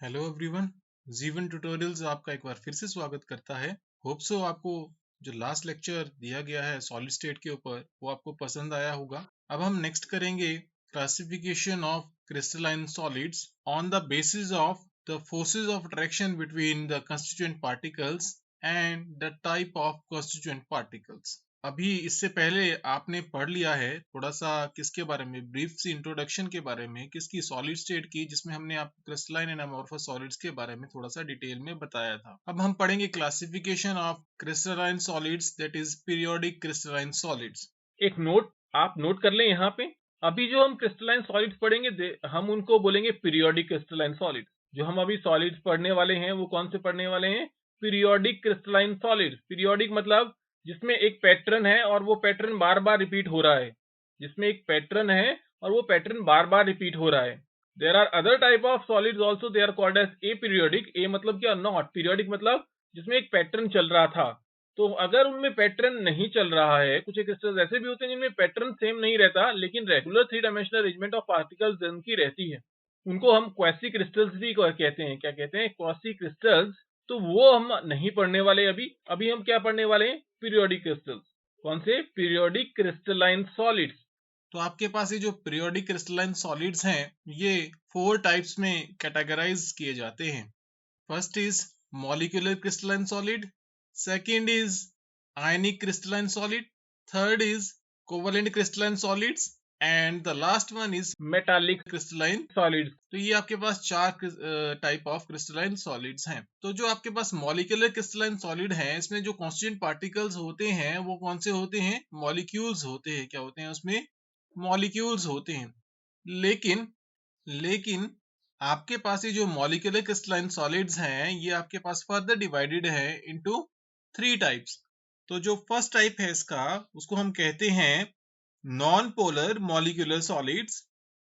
Hello everyone, जीवन tutorials आपका एक बार फिर से स्वागत करता है। होप सो आपको जो लास्ट लेक्चर दिया गया है सॉलिड स्टेट के ऊपर वो आपको पसंद आया होगा। अब हम नेक्स्ट करेंगे classification of crystalline solids on the basis of the forces of attraction between the constituent particles and the type of constituent particles. अभी इससे पहले आपने पढ़ लिया है थोड़ा सा किसके बारे में, ब्रीफ सी इंट्रोडक्शन के बारे में, किसकी, सॉलिड स्टेट की, जिसमें हमने आपको क्रिस्टलाइन एंड अमोर्फस सॉलिड्स के बारे में थोड़ा सा डिटेल में बताया था। अब हम पढ़ेंगे classification of crystalline solids, that is periodic crystalline solids. एक नोट आप नोट कर लें यहाँ पे। अभी जो हम क्रिस्टलाइन सॉलिड्स पढ़ेंगे हम उनको बोलेंगे पीरियोडिक क्रिस्टलाइन सॉलिड्स। जो हम अभी सॉलिड्स पढ़ने वाले हैं वो कौन से पढ़ने वाले हैं? Periodic crystalline solids. पीरियोडिक मतलब जिसमें एक पैटर्न है और वो पैटर्न बार बार रिपीट हो रहा है। जिसमें एक पैटर्न है और वो पैटर्न बार बार रिपीट हो रहा है। There are other type of solids also, they are called as aperiodic. A मतलब क्या? नॉट। पीरियोडिक मतलब जिसमें एक पैटर्न चल रहा था। तो अगर उनमें पैटर्न नहीं चल रहा है, कुछ क्रिस्टल्स ऐसे भी होते हैं जिनमें पैटर्न सेम नहीं रहता लेकिन regular 3 dimensional arrangement of particles उनकी रहती है, उनको हम क्वासी क्रिस्टल्स भी कहते हैं। क्या कहते हैं? Quasi crystals. तो वो हम नहीं पढ़ने वाले अभी हम क्या पढ़ने वाले हैं? Periodic crystals. कौन से? Periodic crystalline solids. तो आपके पास ये जो पीरियोडिक क्रिस्टलाइन सॉलिड्स हैं ये 4 टाइप्स में कैटेगराइज किए जाते हैं। First is molecular crystalline solid, second is ionic crystalline solid, third is covalent crystalline solids and the last one is metallic crystalline solids. तो ये आपके पास 4 टाइप ऑफ क्रिस्टलाइन सॉलिड्स हैं। तो जो आपके पास मॉलिक्यूलर क्रिस्टलाइन सॉलिड है इसमें जो कॉन्स्टिट्यूएंट पार्टिकल्स होते हैं वो कौन से होते हैं? मॉलिक्यूल्स होते हैं। क्या होते हैं उसमें? मॉलिक्यूल्स होते हैं। लेकिन लेकिन आपके पास ये जो मॉलिक्यूलर क्रिस्टलाइन सॉलिड्स हैं ये आपके पास फर्दर डिवाइडेड है इनटू 3 टाइप्स। तो जो फर्स्ट टाइप है इसका उसको हम कहते हैं non polar molecular solids,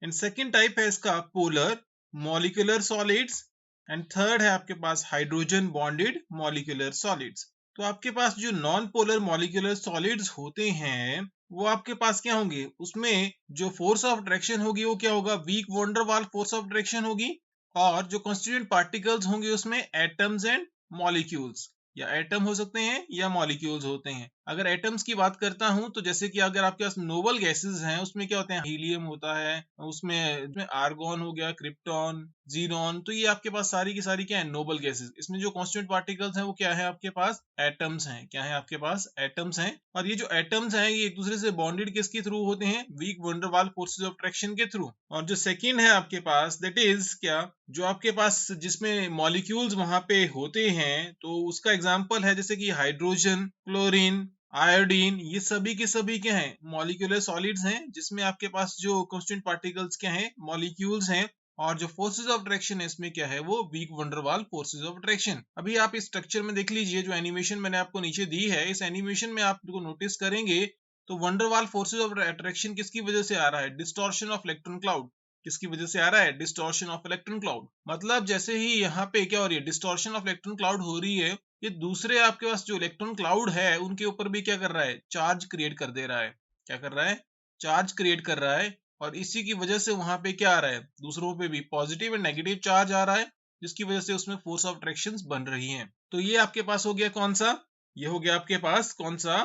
and second type है इसका polar molecular solids, and third है आपके पास हाइड्रोजन बॉन्डेड मॉलिक्यूलर सॉलिड्स। तो आपके पास जो नॉन पोलर मॉलिक्यूलर सॉलिड्स होते हैं वो आपके पास क्या होंगे? उसमें जो फोर्स ऑफ अट्रैक्शन होगी वो क्या होगा? Weak van der Waals force of attraction होगी। और जो कॉन्स्टिट्यूएंट पार्टिकल्स होंगे उसमें एटम्स एंड मॉलिक्यूल्स, या एटम हो सकते हैं या मॉलिक्यूल्स होते हैं। अगर एटम्स की बात करता हूं तो जैसे कि अगर आपके पास नोबल गैसेस हैं उसमें क्या होते हैं? हीलियम होता है, उसमें आर्गॉन हो गया, क्रिप्टॉन, जीनॉन। तो ये आपके पास सारी की सारी क्या है? Noble gases. इसमें जो कॉन्स्टिट्यूएंट पार्टिकल्स हैं वो क्या है? आपके पास एटम्स हैं। क्या है आपके पास? एटम्स हैं। और ये जो एटम्स हैं ये एक दूसरे से बॉन्डेड किसके थ्रू होते हैं? Weak van der Waals forces of attraction के थ्रू। और जो सेकंड है आपके पास दैट इज क्या? जो आपके पास जिसमें मॉलिक्यूल्स वहां पे होते हैं तो उसका एग्जांपल है जैसे कि हाइड्रोजन, क्लोरीन, आयोडीन। ये सभी के सभी क्या हैं? मॉलिक्यूलर सॉलिड्स हैं जिसमें आपके पास जो कॉन्स्टिट्यूएंट पार्टिकल्स क्या हैं? मॉलिक्यूल्स हैं। और जो फोर्सेस ऑफ अट्रैक्शन है इसमें क्या है? वो weak van der Waals forces of attraction. अभी आप इस स्ट्रक्चर में देख लीजिए, जो एनिमेशन मैंने आपको नीचे दी है, इस एनिमेशन में आप नोटिस करेंगे तो वंडरवाल फोर्सेस ऑफ अट्रैक्शन किसकी वजह से आ रहा है? Distortion of electron cloud. किसकी वजह से आ रहा है? Distortion of electron cloud. मतलब जैसे ही यहाँ पे क्या हो रही है? डिस्टॉर्शन ऑफ इलेक्ट्रॉन क्लाउड हो रही है, ये दूसरे आपके पास जो इलेक्ट्रॉन क्लाउड है उनके ऊपर भी क्या कर रहा है? चार्ज क्रिएट कर दे रहा है। क्या कर रहा है? चार्ज क्रिएट कर रहा है। और इसी की वजह से वहां पे क्या आ रहा है? दूसरों पे भी पॉजिटिव एंड नेगेटिव चार्ज आ रहा है, जिसकी वजह से उसमें फोर्स ऑफ अट्रैक्शन बन रही है। तो ये आपके पास हो गया कौन सा? ये हो गया आपके पास कौन सा?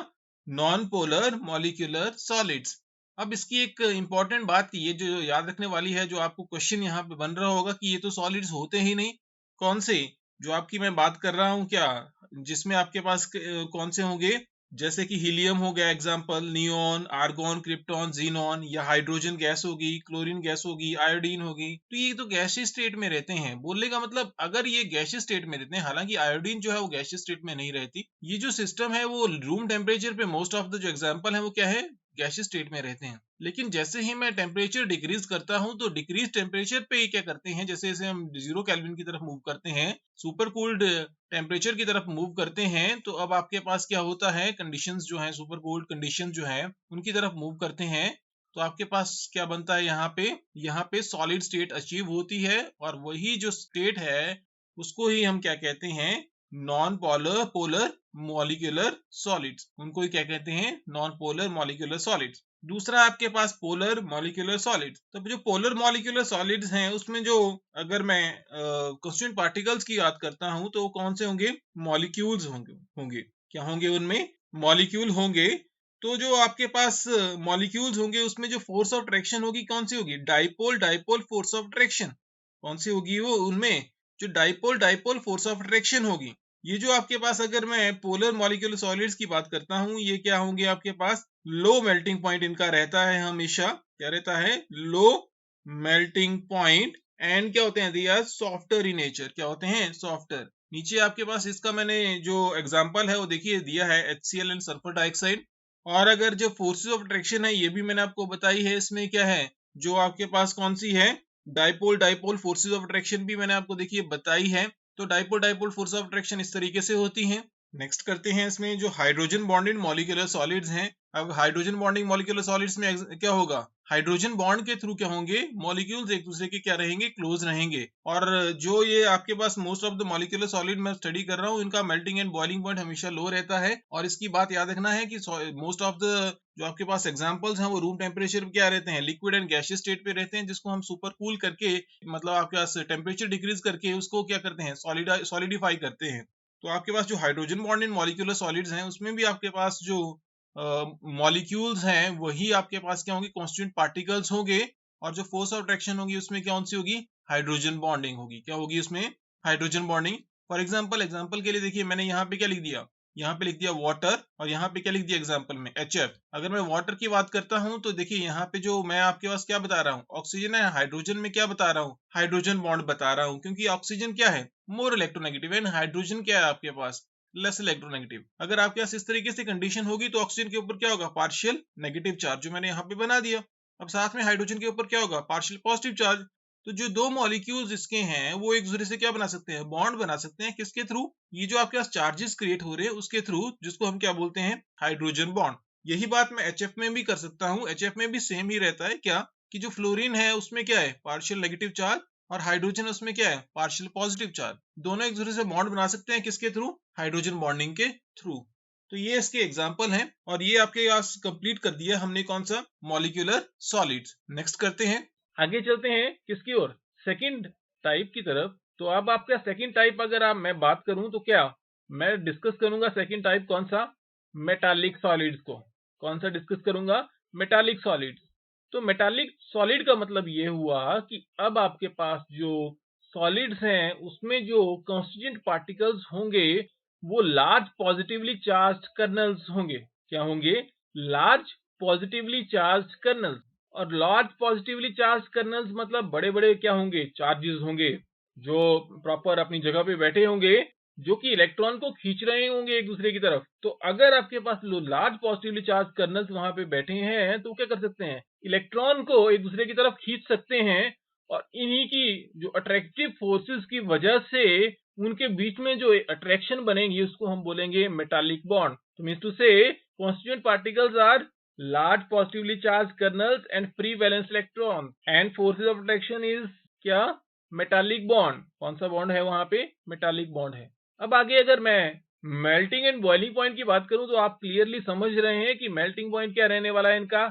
Non polar molecular solids. अब इसकी एक इंपॉर्टेंट बात ये जो याद रखने वाली है, जो आपको क्वेश्चन यहाँ पे बन रहा होगा कि ये तो सॉलिड्स होते ही नहीं। कौन से? जो आपकी मैं बात कर रहा हूँ क्या, जिसमें आपके पास कौन से होंगे? जैसे कि हीलियम हो गया example, neon, argon, krypton, xenon, या हाइड्रोजन गैस होगी, क्लोरीन गैस होगी, आयोडीन होगी। तो ये तो गैसीय स्टेट में रहते हैं। बोलने का मतलब अगर ये गैसीय स्टेट में रहते हैं, हालांकि आयोडीन जो है वो गैसीय स्टेट में नहीं रहती। ये जो सिस्टम है वो रूम टेम्परेचर पे मोस्ट ऑफ द जो एग्जाम्पल है वो क्या है? गैसीय स्टेट में रहते हैं। लेकिन जैसे ही मैं टेम्परेचर डिक्रीज करता हूं तो डिक्रीज टेम्परेचर पे ये क्या करते हैं? जैसे जैसे हम 0 केल्विन की तरफ मूव करते हैं, सुपर कूल्ड टेम्परेचर की तरफ मूव करते हैं, तो अब आपके पास क्या होता है? कंडीशंस जो है, सुपर कोल्ड कंडीशन जो है उनकी तरफ मूव करते हैं, तो आपके पास क्या बनता है? यहाँ पे सॉलिड स्टेट अचीव होती है। और वही जो स्टेट है उसको ही हम क्या कहते हैं? Non polar molecular solids. उनको ही क्या कहते हैं? Non polar molecular solids. दूसरा आपके पास पोलर मॉलिक्यूलर सॉलिड्स। तो जो पोलर मॉलिक्यूलर सॉलिड्स हैं उसमें जो अगर मैं कॉन्स्टिट्यूएंट पार्टिकल्स की बात करता हूं तो कौन से होंगे? मॉलिक्यूल्स होंगे। क्या होंगे उनमें? मॉलिक्यूल होंगे। तो जो आपके पास मॉलिक्यूल्स होंगे उसमें जो फोर्स ऑफ अट्रैक्शन होगी कौन सी होगी? Dipole dipole force of attraction. कौन सी होगी वो? उनमें जो dipole dipole force of attraction होगी। ये जो आपके पास अगर मैं पोलर मॉलिक्यूलर सॉलिड्स की बात करता हूं, ये क्या होंगे आपके पास? लो मेल्टिंग पॉइंट इनका रहता है हमेशा। क्या रहता है? Low melting point. एंड क्या होते हैं? They are softer in nature. क्या होते हैं? सॉफ्टर। नीचे आपके पास इसका मैंने जो एग्जांपल है वो देखिए दिया है, HCl एंड सल्फर डाइऑक्साइड। और अगर जो फोर्सेस ऑफ अट्रैक्शन है ये भी मैंने आपको बताई है। इसमें क्या है? जो आपके पास कौन सी है? Dipole dipole forces of attraction भी मैंने आपको देखिए बताई है। तो dipole dipole force of attraction इस तरीके से होती हैं। नेक्स्ट करते हैं इसमें जो हाइड्रोजन बॉन्डेड मॉलिक्यूलर सॉलिड्स हैं। अब हाइड्रोजन बॉन्डिंग मॉलिक्यूलर सॉलिड्स में क्या होगा? हाइड्रोजन बॉन्ड के थ्रू क्या होंगे? मॉलिक्यूल्स एक दूसरे के क्या रहेंगे? क्लोज रहेंगे। और जो ये आपके पास most of the molecular solid मैं स्टडी कर रहा हूँ, इनका मेल्टिंग एंड बॉइलिंग पॉइंट हमेशा लो रहता है। और इसकी बात याद रखना है कि मोस्ट ऑफ द जो आपके पास एग्जांपल्स हैं वो रूम टेम्परेचर पे क्या रहते हैं? लिक्विड एंड गैसियस स्टेट पे रहते हैं, जिसको हम सुपर कूल करके मतलब आपके पास टेम्परेचर डिक्रीज करके उसको क्या करते हैं? सॉलिडिफाई करते हैं। तो आपके पास जो हाइड्रोजन बॉन्डेड मॉलिक्यूलर सॉलिड्स हैं उसमें भी आपके पास जो मॉलिक्यूल्स हैं वही आपके पास क्या होंगे? कॉन्स्टिट्यूएंट पार्टिकल्स होंगे। और जो फोर्स ऑफ अट्रैक्शन होगी उसमें कौन सी होगी? हाइड्रोजन बॉन्डिंग होगी। क्या होगी उसमें? Hydrogen bonding. फॉर एग्जाम्पल के लिए देखिए मैंने यहाँ पे क्या लिख दिया? यहाँ पे लिख दिया वाटर, और यहाँ पे क्या लिख दिया एग्जाम्पल में? HF। अगर मैं वाटर की बात करता हूँ तो देखिए यहाँ पे जो मैं आपके पास क्या बता रहा हूँ? ऑक्सीजन है। हाइड्रोजन में क्या बता रहा हूँ? हाइड्रोजन बॉन्ड बता रहा हूँ, क्योंकि ऑक्सीजन क्या है? मोर इलेक्ट्रोनेगेटिव एंड हाइड्रोजन क्या है आपके पास? Less electronegative. अगर आपके पास इस तरीके से कंडीशन होगी तो ऑक्सीजन के ऊपर क्या होगा? पार्शियल नेगेटिव चार्ज, जो मैंने यहाँ पे बना दिया। अब साथ में हाइड्रोजन के ऊपर क्या होगा? Partial positive charge. तो जो दो मॉलिक्यूल्स इसके हैं वो एक दूसरे से क्या बना सकते हैं? बॉन्ड बना सकते हैं। किसके थ्रू? ये जो आपके पास चार्जेस क्रिएट हो रहे हैं उसके थ्रू, जिसको हम क्या बोलते हैं? Hydrogen bond. यही बात मैं HF में भी कर सकता हूँ। HF में भी सेम ही रहता है। क्या कि जो फ्लोरीन है उसमें क्या है? Partial negative charge. और हाइड्रोजन उसमें क्या है? Partial positive charge. दोनों एक दूसरे से बॉन्ड बना सकते हैं। किसके थ्रू? हाइड्रोजन बॉन्डिंग के थ्रू। तो ये इसके एग्जाम्पल हैं, और ये आपके पास कंप्लीट कर दिया हमने कौन सा? Molecular solids. नेक्स्ट करते हैं। आगे चलते हैं किसकी ओर? सेकंड टाइप की तरफ। तो अब आपका सेकंड टाइप अगर मैं बात करूं तो क्या मैं डिस्कस करूंगा? सेकंड टाइप कौन सा? मेटालिक सॉलिड्स को। कौन सा डिस्कस करूंगा? Metallic solids. तो मेटालिक सॉलिड का मतलब ये हुआ कि अब आपके पास जो सॉलिड्स हैं उसमें जो कॉन्स्टिट्यूएंट पार्टिकल्स होंगे वो लार्ज पॉजिटिवली चार्ज्ड कर्नल्स होंगे। क्या होंगे? Large positively charged colonel's. और लार्ज पॉजिटिवली चार्ज कर्नल्स मतलब बड़े बड़े क्या होंगे? चार्जेस होंगे जो प्रॉपर अपनी जगह पे बैठे होंगे, जो कि इलेक्ट्रॉन को खींच रहे होंगे एक दूसरे की तरफ। तो अगर आपके पास लार्ज पॉजिटिवली चार्ज कर्नल्स वहां पे बैठे हैं तो क्या कर सकते हैं? इलेक्ट्रॉन को एक दूसरे की तरफ खींच सकते हैं। और इन्हीं की जो अट्रैक्टिव फोर्सेस की वजह से उनके बीच में जो अट्रैक्शन बनेगी उसको हम बोलेंगे मेटालिक बॉन्ड। तो means to say constituent particles are large positively charged kernels and free valence electrons and forces of attraction is क्या? Metallic bond. कौन सा बॉन्ड है वहां पे? मेटालिक बॉन्ड है। अब आगे अगर मैं मेल्टिंग एंड बॉइलिंग पॉइंट की बात करूं तो आप क्लियरली समझ रहे हैं कि मेल्टिंग पॉइंट क्या रहने वाला है इनका?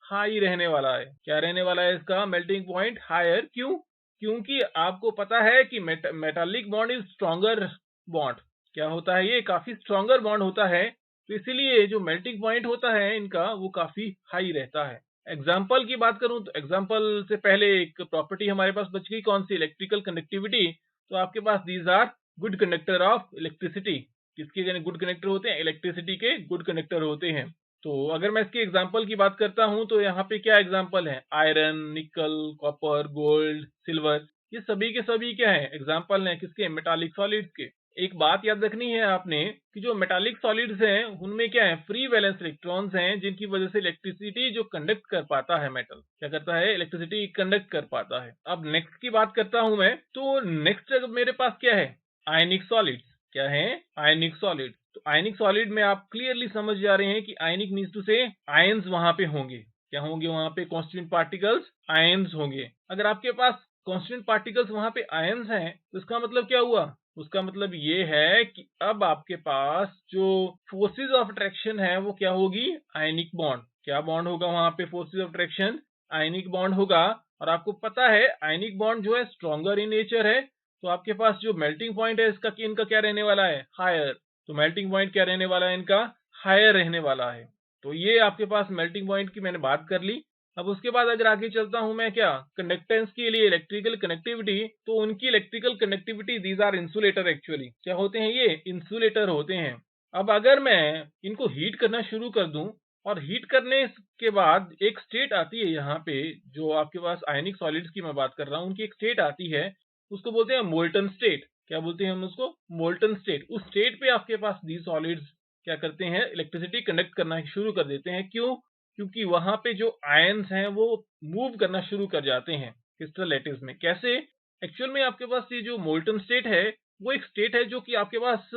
हाई रहने वाला है। क्या रहने वाला है इसका? Melting point higher. क्यों? क्योंकि आपको पता है कि metallic bond is stronger bond. क्या होता है? ये काफी स्ट्रॉन्गर बॉन्ड होता है, तो इसीलिए जो मेल्टिंग पॉइंट होता है इनका वो काफी हाई रहता है। एग्जाम्पल की बात करूं तो एग्जाम्पल से पहले एक प्रॉपर्टी हमारे पास बच गई, कौन सी? Electrical conductivity. तो आपके पास these are good conductor of electricity. किसके गुड कंडक्टर होते हैं? इलेक्ट्रिसिटी के गुड कंडक्टर होते हैं। तो अगर मैं इसके एग्जाम्पल की बात करता हूं तो यहाँ पे क्या एग्जाम्पल है? आयरन, निकल, कॉपर, गोल्ड, सिल्वर, ये सभी के सभी क्या है? एग्जाम्पल है किसके? मेटालिक सॉलिड्स के। एक बात याद रखनी है आपने कि जो मेटालिक सॉलिड्स हैं उनमें क्या है? फ्री वैलेंस इलेक्ट्रॉन्स हैं, जिनकी वजह से इलेक्ट्रिसिटी जो कंडक्ट कर पाता है मेटल, क्या करता है? इलेक्ट्रिसिटी कंडक्ट कर पाता है। अब नेक्स्ट की बात करता हूं मैं, तो नेक्स्ट मेरे पास क्या है? आयनिक सॉलिड्स। क्या है? आयनिक सॉलिड। तो आयनिक सॉलिड में आप क्लियरली समझ जा रहे हैं कि आयनिक मीन्स टू से आयंस वहां पे होंगे। क्या होंगे वहां पे? कॉन्स्टिट्यूएंट पार्टिकल्स आयंस होंगे। अगर आपके पास कॉन्स्टिट्यूएंट पार्टिकल्स वहां पे आयंस हैं तो इसका मतलब क्या हुआ? उसका मतलब ये है कि अब आपके पास जो फोर्सेस ऑफ अट्रैक्शन है वो क्या होगी? Ionic bond. क्या बॉन्ड होगा वहां पे forces of attraction? Ionic bond होगा। और आपको पता है आयनिक बॉन्ड जो है स्ट्रॉन्गर इन नेचर है, तो आपके पास जो मेल्टिंग पॉइंट है इसका इनका क्या रहने वाला है? हायर। तो मेल्टिंग पॉइंट क्या रहने वाला है इनका? हायर रहने वाला है। तो ये आपके पास मेल्टिंग पॉइंट की मैंने बात कर ली। अब उसके बाद अगर आगे चलता हूं मैं, क्या कंडक्टेंस के लिए इलेक्ट्रिकल कनेक्टिविटी, तो उनकी electrical connectivity these are insulator. Actually क्या होते हैं ये? इंसुलेटर होते हैं। अब अगर मैं इनको हीट करना शुरू कर दूं, और हीट करने के बाद एक स्टेट आती है यहाँ पे, जो आपके पास आयनिक सॉलिड्स की मैं बात कर रहा हूँ, उनकी एक स्टेट आती है, उसको बोलते हैं मोल्टन स्टेट। क्या बोलते हैं हम उसको? Molten state. उस स्टेट पे आपके पास दी सॉलिड्स क्या करते हैं? इलेक्ट्रिसिटी कंडक्ट करना शुरू कर देते हैं। क्यों? क्योंकि वहां पे जो आयंस हैं वो मूव करना शुरू कर जाते हैं क्रिस्टल लैटिस में। कैसे? एक्चुअल में आपके पास ये जो मोल्टन स्टेट है वो एक स्टेट है जो कि आपके पास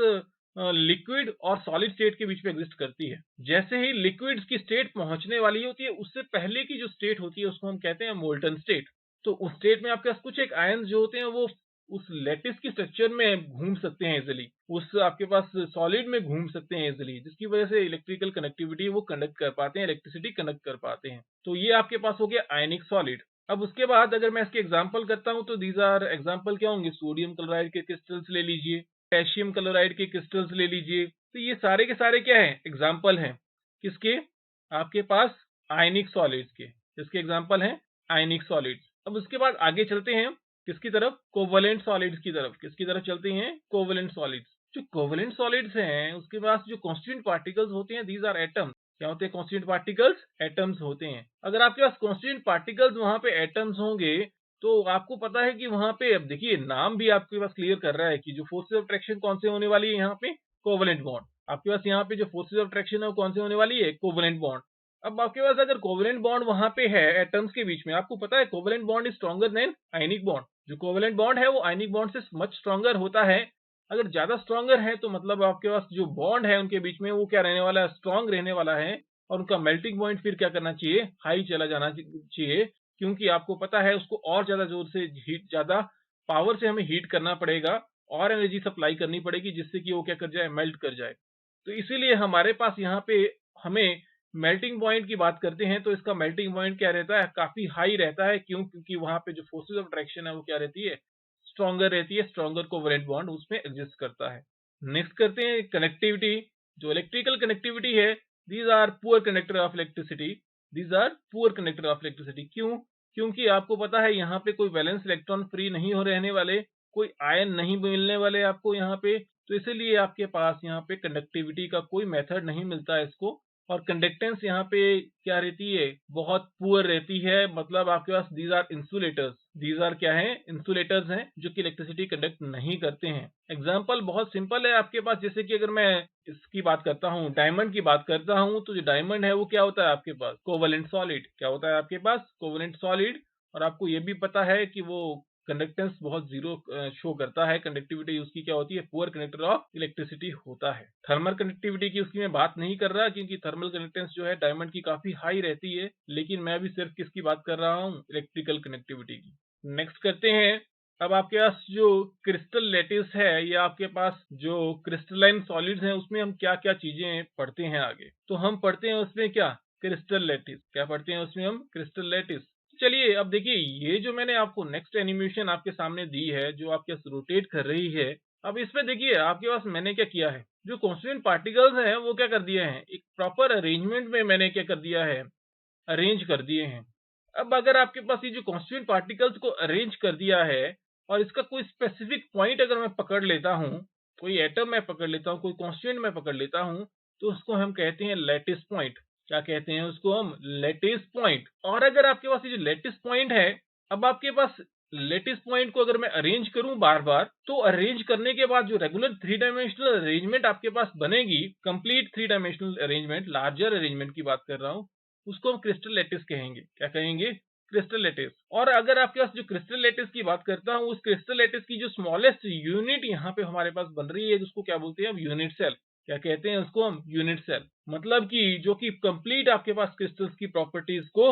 लिक्विड और सॉलिड स्टेट के बीच में एग्जिस्ट करती है। जैसे ही लिक्विड्स की स्टेट पहुंचने वाली होती है, उससे पहले की जो स्टेट होती है उसको हम कहते हैं मोल्टन स्टेट। तो उस स्टेट में आपके पास कुछ एक आयंस जो होते हैं वो उस लैटिस की स्ट्रक्चर में घूम सकते हैं इजिली, उस आपके पास सॉलिड में घूम सकते हैं इजिली, जिसकी वजह से इलेक्ट्रिकल कनेक्टिविटी वो कंडक्ट कर पाते हैं, इलेक्ट्रिसिटी कंडक्ट कर पाते हैं। तो ये आपके पास हो गया आयनिक सॉलिड। अब उसके बाद अगर मैं इसके एग्जांपल करता हूं, तो दीज आर एग्जांपल क्या होंगे? सोडियम क्लोराइड के क्रिस्टल्स ले लीजिए, पोटेशियम क्लोराइड के क्रिस्टल्स ले लीजिए। तो ये सारे के सारे क्या है? एग्जाम्पल हैं। किसके? आपके पास आयनिक सॉलिड्स के। किसके एग्जाम्पल हैं? आयनिक सॉलिड्स। अब उसके बाद आगे चलते हैं किसकी तरफ? कोवलेंट सॉलिड्स की तरफ। किसकी तरफ चलते हैं? Covalent solids. जो कोवलेंट सॉलिड्स हैं उसके पास जो कांस्टिट्यूएंट पार्टिकल्स होते हैं, दीज आर एटम्स। क्या होते हैं कांस्टिट्यूएंट पार्टिकल्स? एटम्स होते हैं। अगर आपके पास कांस्टिट्यूएंट पार्टिकल्स वहां पे एटम्स होंगे, तो आपको पता है कि वहां पे, अब देखिए नाम भी आपके पास क्लियर कर रहा है कि जो फोर्सेस ऑफ अट्रैक्शन कौन से होने वाली है यहाँ पे? Covalent bond. आपके पास यहाँ पे जो फोर्सेस ऑफ अट्रैक्शन है वो कौन से होने वाली है? Covalent bond. अब आपके पास अगर कोवलेंट बॉन्ड वहां पे है एटम्स के बीच में, आपको पता है covalent bond is stronger than ionic bond. जो कोवलेंट बॉन्ड है वो आयनिक बॉन्ड से मच स्ट्रॉन्गर होता है। अगर ज्यादा स्ट्रॉन्गर है तो मतलब आपके पास जो बॉन्ड है उनके बीच में वो क्या रहने वाला है? स्ट्रॉन्ग रहने वाला है। और उनका मेल्टिंग पॉइंट फिर क्या करना चाहिए? हाई चला जाना चाहिए, क्योंकि आपको पता है उसको और ज्यादा जोर से हीट, ज्यादा पावर से हमें हीट करना पड़ेगा और एनर्जी सप्लाई करनी पड़ेगी, जिससे कि वो क्या कर जाए? मेल्ट कर जाए। तो इसीलिए हमारे पास यहाँ पे हमें मेल्टिंग पॉइंट की बात करते हैं तो इसका मेल्टिंग पॉइंट क्या रहता है? काफी हाई रहता है। क्यों? क्योंकि वहां पे जो फोर्सेस ऑफ अट्रैक्शन है वो क्या रहती है? स्ट्रॉन्गर रहती है। स्ट्रॉन्गर कोवलेंट बॉन्ड उसमें एग्जिस्ट करता है। नेक्स्ट करते हैं कनेक्टिविटी। जो इलेक्ट्रिकल कनेक्टिविटी है, these are poor conductor of electricity. These are poor conductor of electricity. क्यों? क्योंकि आपको पता है यहाँ पे कोई वैलेंस इलेक्ट्रॉन फ्री नहीं हो रहने वाले, कोई आयन नहीं मिलने वाले आपको यहाँ पे। तो इसीलिए आपके पास यहाँ पे कंडक्टिविटी का कोई मेथड नहीं मिलता है इसको। और कंडक्टेंस यहाँ पे क्या रहती है? बहुत पुअर रहती है। मतलब आपके पास these are insulators. These are क्या है? इंसुलेटर्स हैं जो कि इलेक्ट्रिसिटी कंडक्ट नहीं करते हैं। एग्जाम्पल बहुत सिंपल है आपके पास, जैसे कि अगर मैं इसकी बात करता हूँ, डायमंड की बात करता हूँ, तो जो डायमंड है वो क्या होता है आपके पास? Covalent solid. क्या होता है आपके पास? Covalent solid. और आपको ये भी पता है कि वो कंडक्टेंस बहुत जीरो शो करता है। कंडक्टिविटी उसकी क्या होती है? पुअर कंडक्टर ऑफ इलेक्ट्रिसिटी होता है। थर्मल कंडक्टिविटी की उसकी मैं बात नहीं कर रहा, क्योंकि थर्मल कंडक्टेंस जो है डायमंड की काफी हाई रहती है। लेकिन मैं भी सिर्फ किसकी बात कर रहा हूँ? इलेक्ट्रिकल कनेक्टिविटी की। नेक्स्ट करते हैं। अब आपके पास जो क्रिस्टल लैटिस है या आपके पास जो क्रिस्टलाइन सॉलिड्स हैं, उसमें हम क्या क्या चीजें पढ़ते हैं आगे? तो हम पढ़ते हैं उसमें क्या? Crystal lattice. क्या पढ़ते हैं उसमें हम? Crystal lattice. चलिए अब देखिए, ये जो मैंने आपको नेक्स्ट एनिमेशन आपके सामने दी है, जो आपके पास रोटेट कर रही है, अब इसमें देखिए आपके पास मैंने क्या किया है? जो कांस्टिट्यूएंट पार्टिकल्स हैं वो क्या कर दिए हैं? एक प्रॉपर अरेंजमेंट में मैंने क्या कर दिया है? अरेंज कर दिए हैं। अब अगर आपके पास ये जो कांस्टिट्यूएंट पार्टिकल्स को अरेंज कर दिया है और इसका कोई स्पेसिफिक पॉइंट अगर मैं पकड़ लेता हूँ, कोई एटम मैं पकड़ लेता हूँ, कोई कांस्टिट्यूएंट मैं पकड़ लेता हूँ, तो उसको हम कहते हैं लैटिस पॉइंट। क्या कहते हैं उसको हम? Lattice point. और अगर आपके पास ये जो लैटिस पॉइंट है, अब आपके पास लैटिस पॉइंट को अगर मैं अरेंज करूं बार बार, तो अरेंज करने के बाद जो रेगुलर 3 डायमेंशनल अरेंजमेंट आपके पास बनेगी, complete 3 dimensional arrangement, larger arrangement की बात कर रहा हूं, उसको हम क्रिस्टल लैटिस कहेंगे। क्या कहेंगे? Crystal lattice. और अगर आपके पास जो क्रिस्टल लैटिस की बात करता हूं, उस क्रिस्टल लैटिस की जो स्मॉलेस्ट यूनिट यहाँ पे हमारे पास बन रही है, जिसको क्या बोलते हैं हम? Unit cell. क्या कहते हैं उसको हम? Unit cell. मतलब कि जो कि कंप्लीट आपके पास क्रिस्टल्स की प्रॉपर्टीज को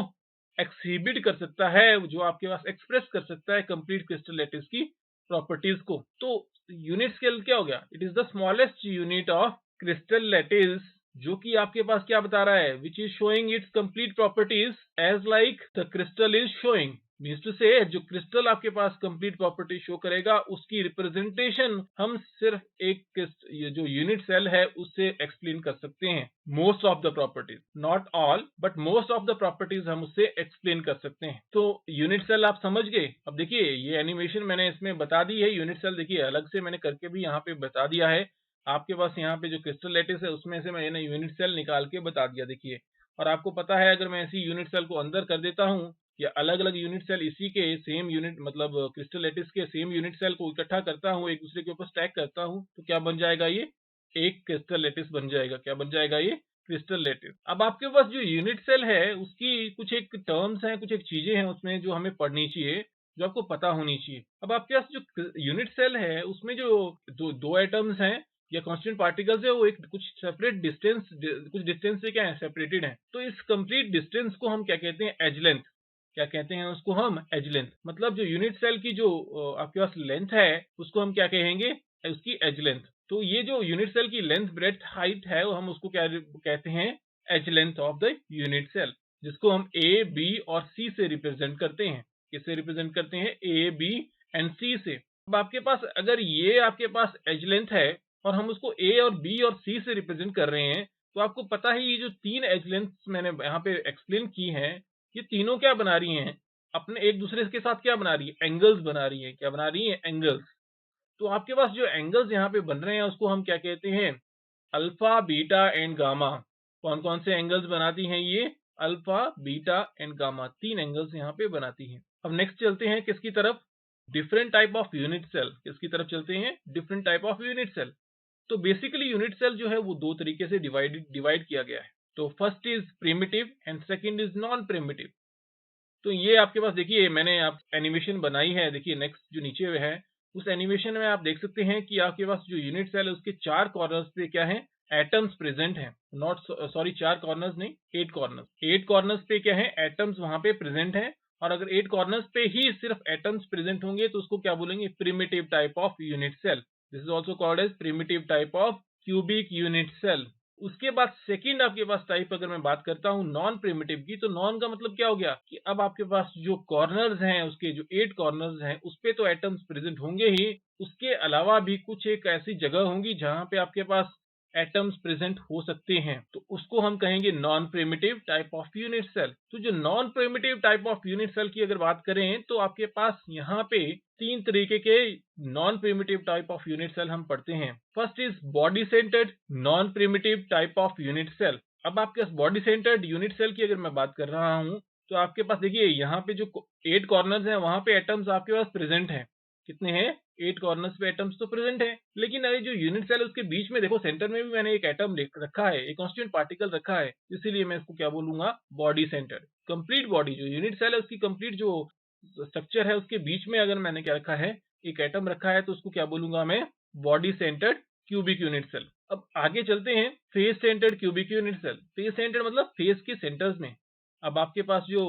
एक्सिबिट कर सकता है, जो आपके पास एक्सप्रेस कर सकता है कंप्लीट क्रिस्टल लैटिस की प्रॉपर्टीज को। तो यूनिट स्केल क्या हो गया? It is the smallest unit of crystal lattice जो कि आपके पास क्या बता रहा है, which is showing its complete properties as like the crystal is showing. Means to say जो क्रिस्टल आपके पास कंप्लीट प्रॉपर्टी शो करेगा उसकी रिप्रेजेंटेशन हम सिर्फ एक ये जो यूनिट सेल है उससे एक्सप्लेन कर सकते हैं। Most of the properties, not all but most of the properties हम उससे एक्सप्लेन कर सकते हैं। तो यूनिट सेल आप समझ गए। अब देखिए ये एनिमेशन मैंने इसमें बता दी है। यूनिट सेल देखिए अलग से मैंने करके भी यहाँ पे बता दिया है। आपके पास यहाँ पे जो क्रिस्टल लैटिस है उसमें से मैंने यूनिट सेल निकाल के बता दिया देखिए। और आपको पता है अगर मैं ऐसी यूनिट सेल को अंदर कर देता हूँ या अलग अलग यूनिट सेल इसी के सेम यूनिट मतलब क्रिस्टल लैटिस के सेम यूनिट सेल को इकट्ठा करता हूँ, एक दूसरे के ऊपर स्टैक करता हूँ, तो क्या बन जाएगा, ये एक क्रिस्टल लैटिस बन जाएगा। क्या बन जाएगा, ये क्रिस्टल लैटिस। अब आपके पास जो यूनिट सेल है उसकी कुछ एक टर्म्स हैं, कुछ एक चीजें हैं उसमें जो हमें पढ़नी चाहिए, जो आपको पता होनी चाहिए। अब आपके पास जो यूनिट सेल है उसमें जो दो एटम्स हैं या कांस्टेंट पार्टिकल्स है वो एक कुछ सेपरेट डिस्टेंस, कुछ डिस्टेंस से क्या है, सेपरेटेड है। तो इस कंप्लीट डिस्टेंस को हम क्या कहते हैं, एज लेंथ। क्या कहते हैं उसको हम, एज लेंथ। मतलब जो यूनिट सेल की जो आपके पास लेंथ है उसको हम क्या कहेंगे, उसकी एज लेंथ। तो ये जो यूनिट सेल की लेंथ ब्रेड्थ हाइट है वो हम उसको क्या कहते हैं, as length of the unit cell, जिसको हम ए बी और सी से रिप्रेजेंट करते हैं। किससे रिप्रेजेंट करते हैं, ए बी एंड सी से। अब आपके पास अगर ये आपके पास एज लेंथ है और हम उसको ए और बी और सी से रिप्रेजेंट कर रहे हैं, तो आपको पता है ये जो तीन एज लेंथ मैंने यहाँ पे एक्सप्लेन की हैं, ये तीनों क्या बना रही हैं, अपने एक दूसरे के साथ क्या बना रही है, एंगल्स बना रही है। क्या बना रही है, एंगल्स। तो आपके पास जो एंगल्स यहाँ पे बन रहे हैं उसको हम क्या कहते हैं, अल्फा बीटा एंड गामा। कौन कौन से एंगल्स बनाती हैं ये, अल्फा बीटा एंड गामा, तीन एंगल्स यहाँ पे बनाती हैं। अब नेक्स्ट चलते हैं किसकी तरफ, different type of unit cell. किसकी तरफ चलते हैं, different type of unit cell. तो बेसिकली यूनिट सेल जो है वो दो तरीके से डिवाइड किया गया है। तो first is primitive and second is non primitive. तो ये आपके पास देखिए मैंने आप एनिमेशन बनाई है, देखिए नेक्स्ट जो नीचे है उस एनिमेशन में आप देख सकते हैं कि आपके पास जो यूनिट सेल है उसके चार कॉर्नर्स पे क्या है, एटम्स प्रेजेंट हैं। नॉट सॉरी, चार कॉर्नर्स नहीं, 8 कॉर्नर्स। 8 कॉर्नर्स पे क्या है, एटम्स वहां पे प्रेजेंट हैं। और अगर 8 कॉर्नर्स पे ही सिर्फ एटम्स प्रेजेंट होंगे तो उसको क्या बोलेंगे, primitive type of unit cell. This is also called as primitive type of cubic unit cell. उसके बाद सेकंड आपके पास टाइप अगर मैं बात करता हूं नॉन प्रिमिटिव की, तो नॉन का मतलब क्या हो गया कि अब आपके पास जो कॉर्नर्स हैं, उसके जो 8 कॉर्नर्स हैं उस पे तो एटम्स प्रेजेंट होंगे ही, उसके अलावा भी कुछ एक ऐसी जगह होंगी जहां पे आपके पास एटम्स प्रेजेंट हो सकते हैं, तो उसको हम कहेंगे non primitive type of unit cell. तो जो non primitive type of unit cell की अगर बात करें तो आपके पास यहाँ पे तीन तरीके के non primitive type of unit cell हम पढ़ते हैं। First is body centred non primitive type of unit cell. अब आपके पास बॉडी सेंटर्ड यूनिट सेल की अगर मैं बात कर रहा हूं तो आपके पास देखिए यहाँ पे जो 8 कॉर्नर्स हैं वहां पे एटम्स आपके पास प्रेजेंट हैं। कितने हैं, 8 कॉर्नर्स पे एटम्स तो प्रेजेंट है, लेकिन अरे जो यूनिट सेल है उसके बीच में देखो सेंटर में भी मैंने एक एटम रखा है, एक कांस्टेंट पार्टिकल रखा है, इसीलिए मैं इसको क्या बोलूंगा, बॉडी सेंटर। कंप्लीट बॉडी जो यूनिट सेल है उसकी कंप्लीट जो स्ट्रक्चर है उसके बीच में अगर मैंने क्या रखा है, एक एटम रखा है, तो उसको क्या बोलूंगा मैं, body centred cubic unit cell. अब आगे चलते हैं, face centred cubic unit cell. Face centred मतलब फेस के सेंटर्स में। अब आपके पास जो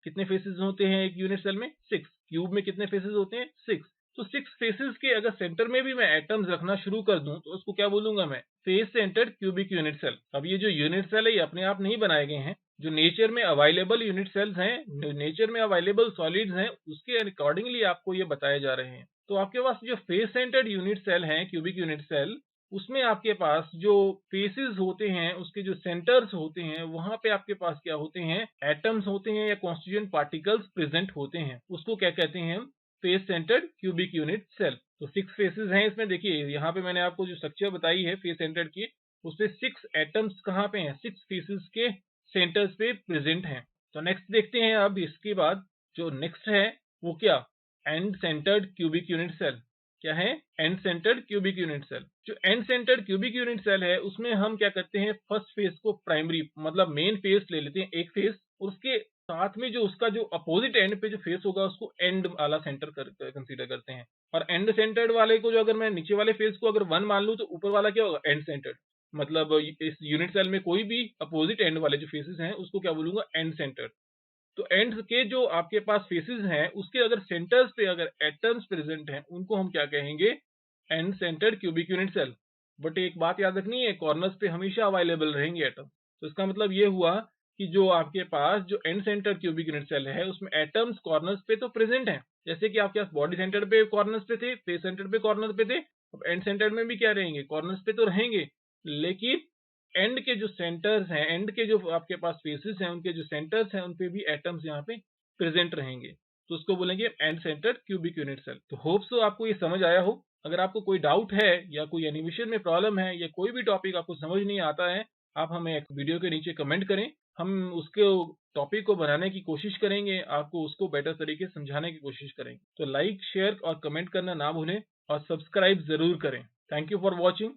कितने फेसेस होते हैं एक यूनिट सेल में, 6। क्यूब में कितने फेसेस होते हैं, 6। तो 6 फेसेस के अगर सेंटर में भी मैं एटम्स रखना शुरू कर दूं तो उसको क्या बोलूंगा मैं, face centred cubic unit cell. अब ये जो यूनिट सेल है ये अपने आप नहीं बनाए गए हैं, जो नेचर में अवेलेबल यूनिट सेल्स हैं, नेचर में अवेलेबल सॉलिड्स हैं, उसके अकॉर्डिंगली आपको ये बताए जा रहे हैं। तो आपके पास जो फेस सेंटर्ड यूनिट सेल है, क्यूबिक यूनिट सेल, उसमें आपके पास जो फेसेस होते हैं उसके जो सेंटर्स होते हैं वहां पे आपके पास क्या होते हैं, एटम्स होते हैं या कॉन्स्टिट्यूएंट पार्टिकल्स प्रेजेंट होते हैं, उसको क्या कहते हैं हम, face centred cubic unit cell. तो 6 फेसेस हैं इसमें। देखिए यहाँ पे मैंने आपको जो स्ट्रक्चर बताई है फेस सेंटर्ड की, उसपे 6 एटम्स कहाँ पे हैं, 6 फेसेस के सेंटर्स पे प्रेजेंट हैं। तो नेक्स्ट देखते हैं अब इसके बाद जो नेक्स्ट है वो क्या, end centred cubic unit cell. क्या है, end centred cubic unit cell. जो end centred cubic unit cell है उसमें हम क्या करते हैं, फर्स्ट फेस को प्राइमरी मतलब मेन फेस ले लेते हैं, एक फेस, और उसके साथ में जो उसका जो अपोजिट एंड पे जो फेस होगा उसको एंड वाला सेंटर कंसीडर करते हैं। और एंड सेंटर्ड वाले को जो अगर मैं नीचे वाले फेस को अगर 1 मान लूं तो ऊपर वाला क्या होगा, एंड सेंटर्ड। मतलब इस यूनिट सेल में कोई भी अपोजिट एंड वाले जो फेसेस हैं उसको क्या बोलूंगा, एंड सेंटर्ड। तो एंड्स के जो आपके पास फेसेस हैं उसके अगर सेंटर्स पे अगर एटम्स प्रेजेंट हैं उनको हम क्या कहेंगे, end centred cubic unit cell. But एक बात याद रखनी है, कॉर्नर्स पे हमेशा अवेलेबल रहेंगे एटम। तो इसका मतलब ये हुआ कि जो आपके पास जो end centre cubic unit cell है उसमें एटम्स कॉर्नर्स पे तो प्रेजेंट हैं, जैसे कि आपके पास बॉडी सेंटर पे कॉर्नर्स पे थे, फेस सेंटर पे कॉर्नर पे थे, अब एंड सेंटर में भी क्या रहेंगे, कॉर्नर्स पे तो रहेंगे, लेकिन एंड के जो सेंटर्स हैं, एंड के जो आपके पास फेसेस हैं, उनके जो सेंटर्स हैं, उन पे भी एटम्स यहाँ पे प्रेजेंट रहेंगे। तो उसको बोलेंगे end centre cubic unit cell. तो होप सो आपको ये समझ आया हो। अगर आपको कोई डाउट है या कोई एनिमेशन में प्रॉब्लम है या कोई भी टॉपिक आपको समझ नहीं आता है, आप हमें एक वीडियो के नीचे कमेंट करें, हम उसके टॉपिक को बनाने की कोशिश करेंगे, आपको उसको बेटर तरीके से समझाने की कोशिश करेंगे। तो लाइक, शेयर और कमेंट करना ना भूलें और सब्सक्राइब जरूर करें। Thank you for watching.